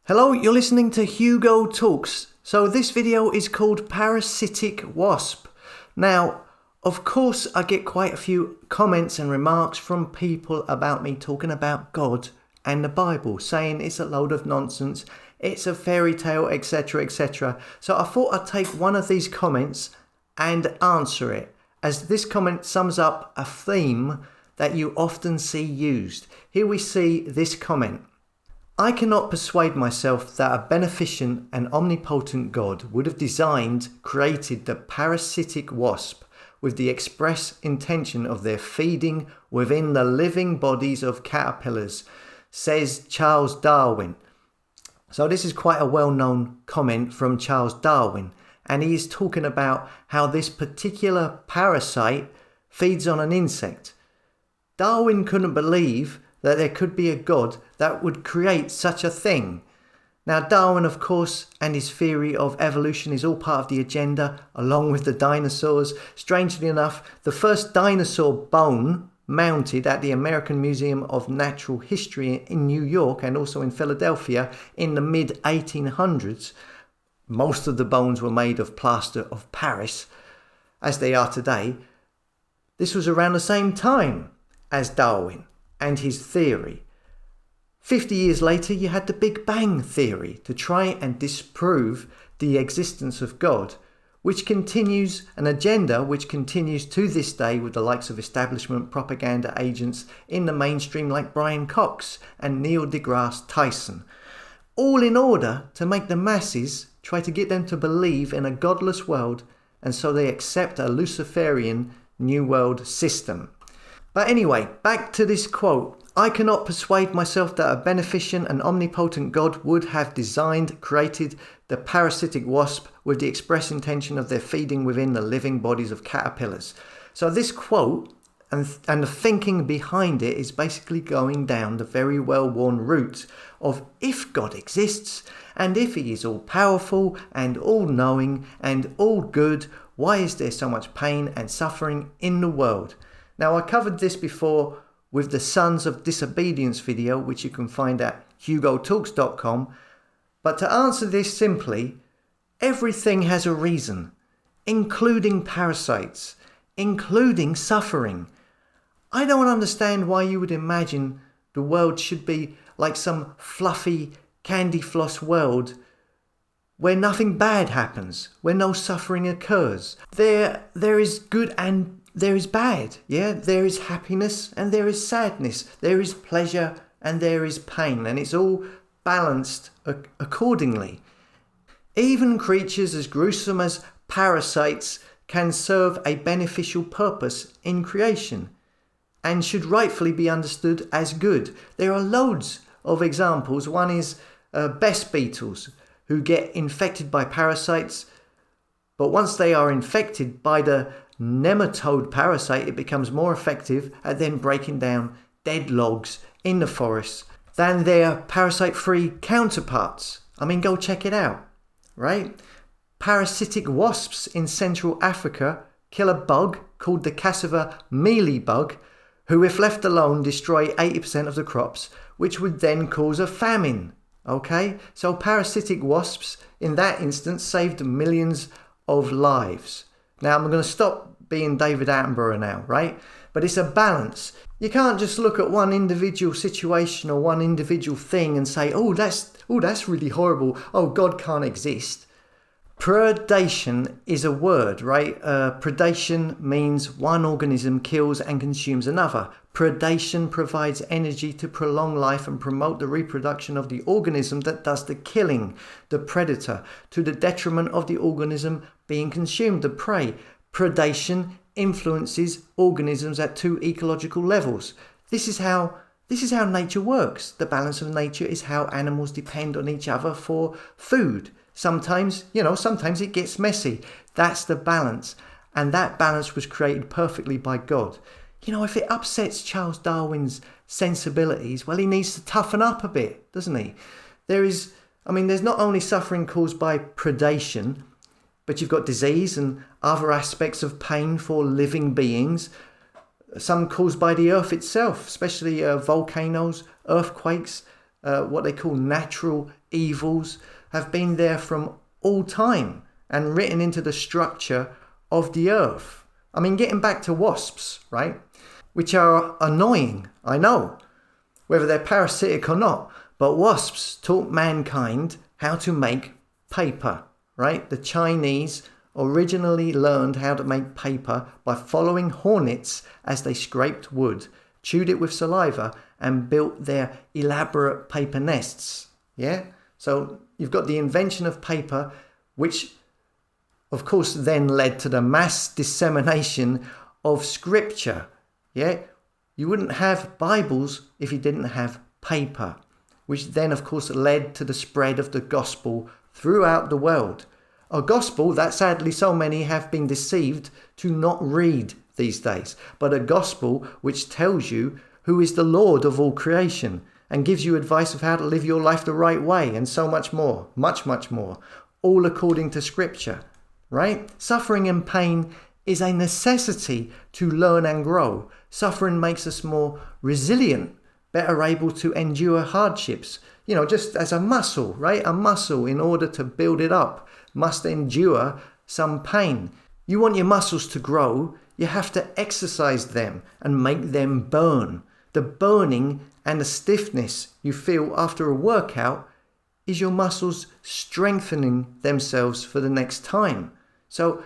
Hello, you're listening to Hugo Talks. So this video is called Parasitic Wasp. Now, of course, I get quite a few comments and remarks from people about me talking about God and the Bible, saying it's a load of nonsense, it's a fairy tale, etc., etc. So I thought I'd take one of these comments and answer it, as this comment sums up a theme that you often see used. Here we see this comment. I cannot persuade myself that a beneficent and omnipotent God would have created the parasitic wasp with the express intention of their feeding within the living bodies of caterpillars, says Charles Darwin. So this is quite a well-known comment from Charles Darwin, and he is talking about how this particular parasite feeds on an insect. Darwin couldn't believe that there could be a God that would create such a thing. Now, Darwin, of course, and his theory of evolution is all part of the agenda, along with the dinosaurs. Strangely enough, the first dinosaur bone mounted at the American Museum of Natural History in New York and also in Philadelphia in the mid-1800s. Most of the bones were made of plaster of Paris, as they are today. This was around the same time as Darwin and his theory. 50 years later, you had the Big Bang theory to try and disprove the existence of God, which continues an agenda which continues to this day with the likes of establishment propaganda agents in the mainstream like Brian Cox and Neil deGrasse Tyson, all in order to make the masses try to get them to believe in a godless world, and so they accept a Luciferian New World system. But anyway, back to this quote. I cannot persuade myself that a beneficent and omnipotent God would have created the parasitic wasp with the express intention of their feeding within the living bodies of caterpillars. So this quote and the thinking behind it is basically going down the very well-worn route of, if God exists, and if he is all-powerful and all-knowing and all-good, why is there so much pain and suffering in the world? Now, I covered this before with the Sons of Disobedience video, which you can find at hugotalks.com. But to answer this simply, everything has a reason, including parasites, including suffering. I don't understand why you would imagine the world should be like some fluffy candy floss world where nothing bad happens, where no suffering occurs. There is good and there is bad, yeah? There is happiness and there is sadness. There is pleasure and there is pain, and it's all balanced accordingly. Even creatures as gruesome as parasites can serve a beneficial purpose in creation and should rightfully be understood as good. There are loads of examples. One is best beetles who get infected by parasites, but once they are infected by the nematode parasite, it becomes more effective at then breaking down dead logs in the forest than their parasite-free counterparts. I mean, go check it out, right? Parasitic wasps in Central Africa kill a bug called the cassava mealybug, who, if left alone, destroy 80% of the crops, which would then cause a famine. Okay, so parasitic wasps in that instance saved millions of lives. Now, I'm going to stop being David Attenborough now, right? But it's a balance. You can't just look at one individual situation or one individual thing and say, oh, that's really horrible. Oh, God can't exist. Predation is a word, right? Predation means one organism kills and consumes another. Predation provides energy to prolong life and promote the reproduction of the organism that does the killing, the predator, to the detriment of the organism being consumed, the prey. Predation influences organisms at two ecological levels. This is how nature works. The balance of nature is how animals depend on each other for food. Sometimes it gets messy. That's the balance. And that balance was created perfectly by God. If it upsets Charles Darwin's sensibilities, well, he needs to toughen up a bit, doesn't he? There's not only suffering caused by predation, but you've got disease and other aspects of pain for living beings. Some caused by the earth itself, especially volcanoes, earthquakes, what they call natural evils have been there from all time and written into the structure of the earth. I mean, getting back to WASPs, right? Which are annoying, I know, whether they're parasitic or not. But WASPs taught mankind how to make paper, right? The Chinese originally learned how to make paper by following hornets as they scraped wood, chewed it with saliva, and built their elaborate paper nests. Yeah? So you've got the invention of paper, which of course then led to the mass dissemination of scripture. Yeah? You wouldn't have Bibles if you didn't have paper, which then of course led to the spread of the gospel throughout the world. A gospel that sadly so many have been deceived to not read these days, but a gospel which tells you who is the Lord of all creation and gives you advice of how to live your life the right way and so much more, much more, all according to scripture, right? Suffering and pain is a necessity to learn and grow. Suffering makes us more resilient, better able to endure hardships, just as a muscle, right? A muscle, in order to build it up, must endure some pain. You want your muscles to grow, you have to exercise them and make them burn. The burning and the stiffness you feel after a workout is your muscles strengthening themselves for the next time. So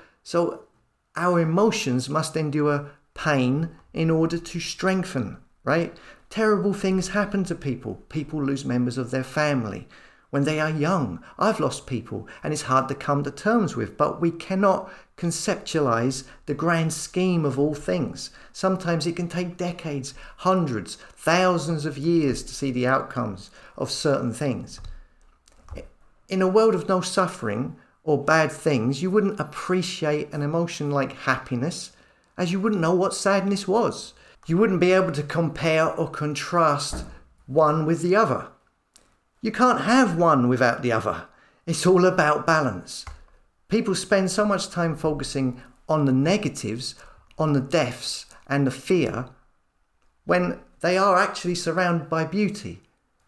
our emotions must endure pain in order to strengthen, right? Terrible things happen to people. People lose members of their family when they are young. I've lost people and it's hard to come to terms with, but we cannot conceptualize the grand scheme of all things. Sometimes it can take decades, hundreds, thousands of years to see the outcomes of certain things. In a world of no suffering or bad things, you wouldn't appreciate an emotion like happiness, as you wouldn't know what sadness was. You wouldn't be able to compare or contrast one with the other. You can't have one without the other. It's all about balance. People spend so much time focusing on the negatives, on the deaths and the fear, when they are actually surrounded by beauty.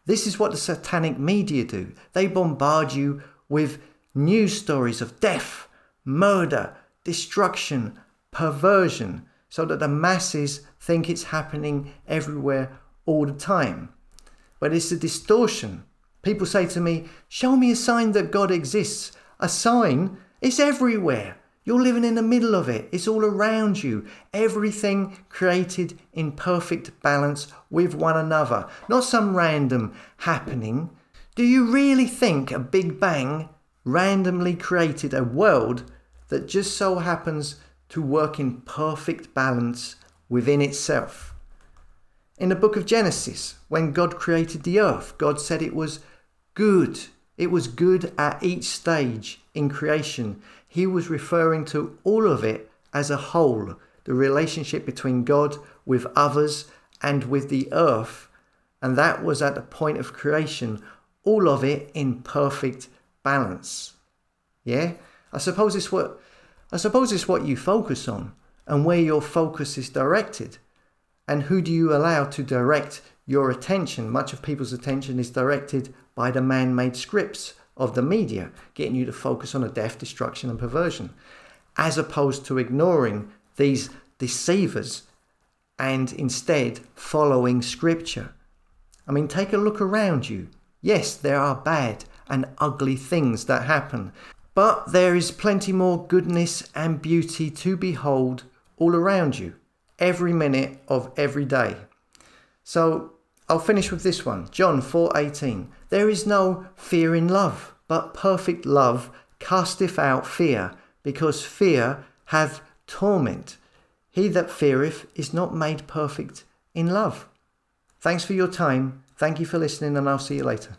This is what the satanic media do. They bombard you with news stories of death, murder, destruction, perversion, so that the masses think it's happening everywhere all the time. But it's a distortion. People say to me, show me a sign that God exists. A sign? It's everywhere. You're living in the middle of it. It's all around you. Everything created in perfect balance with one another. Not some random happening. Do you really think a Big Bang randomly created a world that just so happens to work in perfect balance within itself? In the book of Genesis, when God created the earth, God said it was good. It was good at each stage in creation. He was referring to all of it as a whole, the relationship between God with others and with the earth. And that was at the point of creation, all of it in perfect balance. Yeah? I suppose it's what you focus on and where your focus is directed. And who do you allow to direct your attention? Much of people's attention is directed by the man-made scripts of the media, getting you to focus on the death, destruction and perversion, as opposed to ignoring these deceivers and instead following scripture. I mean, take a look around you. Yes, there are bad and ugly things that happen, but there is plenty more goodness and beauty to behold all around you, every minute of every day. So I'll finish with this one. John 4:18. There is no fear in love, but perfect love casteth out fear, because fear hath torment. He that feareth is not made perfect in love. Thanks for your time. Thank you for listening, and I'll see you later.